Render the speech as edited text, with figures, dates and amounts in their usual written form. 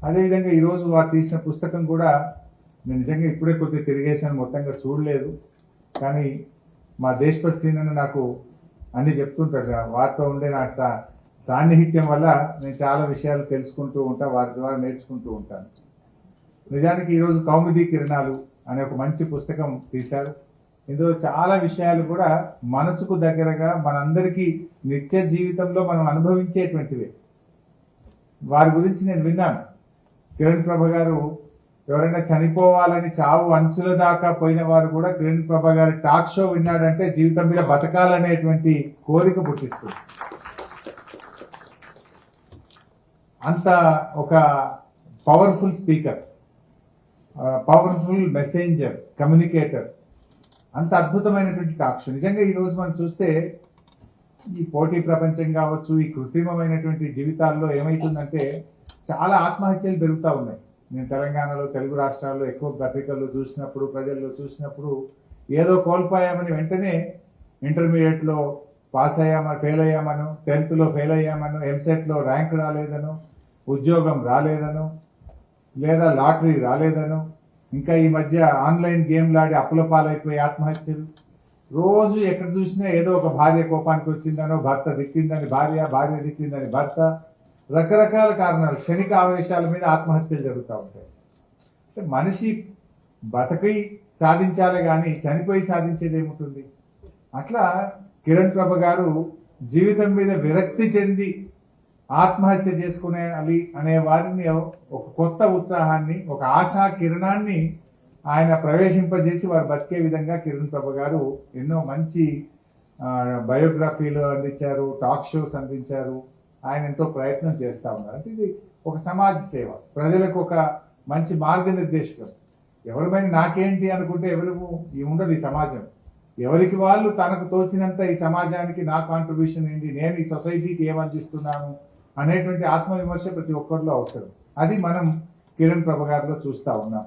అదేవిధంగా ఈరోజు వారు తీసిన పుస్తకం కూడా నేను నిజంగా ఇప్పుడే కొద్దిగా తిరిగేసాను, మొత్తంగా చూడలేదు. కానీ మా దేశపతి సీనన్న నాకు అన్ని చెప్తుంటాడు. వారితో ఉండే నా సాన్నిహిత్యం వల్ల నేను చాలా విషయాలు తెలుసుకుంటూ ఉంటా, వారి ద్వారా నేర్చుకుంటూ ఉంటాను. నిజానికి ఈరోజు కౌముది కిరణాలు అనే ఒక మంచి పుస్తకం తీశారు. ఇందులో చాలా విషయాలు కూడా మనసుకు దగ్గరగా మనందరికీ నిత్య జీవితంలో మనం అనుభవించేటువంటివే. వారి గురించి నేను విన్నాను. కిరణ్ ప్రభ గారు ఎవరైనా చనిపోవాలని చావు అంచుల దాకా పోయిన వారు కూడా కిరణ్ ప్రభ గారి టాక్ షో విన్నాడంటే జీవితం మీద బతకాలనేటువంటి కోరిక పుట్టిస్తుంది. అంత ఒక powerful speaker, powerful messenger, communicator, అంత అద్భుతమైనటువంటి టాక్ షో. నిజంగా ఈరోజు మనం చూస్తే ఈ పోటీ ప్రపంచం కావచ్చు, ఈ కృత్రిమమైనటువంటి జీవితాల్లో ఏమైతుందంటే చాలా ఆత్మహత్యలు పెరుగుతూ ఉన్నాయి. నేను తెలంగాణలో, తెలుగు రాష్ట్రాల్లో ఎక్కువ పత్రికల్లో చూసినప్పుడు, ప్రజల్లో చూసినప్పుడు ఏదో కోల్పోయామని వెంటనే ఇంటర్మీడియట్లో పాస్ అయ్యామని ఫెయిల్ అయ్యామను, 10th ఫెయిల్ అయ్యామను, ఎంసెట్లో ర్యాంక్ రాలేదను, ఉద్యోగం రాలేదను, లేదా లాటరీ రాలేదను, ఇంకా ఈ మధ్య ఆన్లైన్ గేమ్లు ఆడి అప్పుల పాలైపోయి ఆత్మహత్యలు. రోజు ఎక్కడ చూసినా ఏదో ఒక భార్య కోపానికి వచ్చిందనో, భర్త దిక్కిందని భార్య, భార్య దిక్కిందని భర్త, రకరకాల కారణాలు, క్షణిక ఆవేశాల మీద ఆత్మహత్యలు జరుగుతూ ఉంటాయి. మనిషి బతకై సాధించాలే కానీ చనిపోయి సాధించేది ఏముంటుంది? అట్లా కిరణ్ ప్రభ గారు జీవితం మీద విరక్తి చెంది ఆత్మహత్య చేసుకునేయాలి అనే వారిని ఒక కొత్త ఉత్సాహాన్ని, ఒక ఆశా కిరణాన్ని ఆయన ప్రవేశింపజేసి వారు బతికే విధంగా కిరణ్ ప్రభ గారు ఎన్నో మంచి బయోగ్రఫీలు అందించారు, టాక్ షోస్ అందించారు. ఆయన ఎంతో ప్రయత్నం చేస్తూ ఉన్నారు. అంటే ఇది ఒక సమాజ సేవ, ప్రజలకు ఒక మంచి మార్గనిర్దేశకం. ఎవరిపైన నాకేంటి అనుకుంటే ఎవరు ఉండదు ఈ సమాజం. ఎవరికి వాళ్ళు తనకు తోచినంత ఈ సమాజానికి నా కాంట్రిబ్యూషన్ ఏంటి, నేను ఈ సొసైటీకి ఏమందిస్తున్నాను అనేటువంటి ఆత్మవిమర్శ ప్రతి ఒక్కరిలో అవసరం. అది మనం కిరణ్ ప్రభ గారిలో చూస్తూ ఉన్నాం.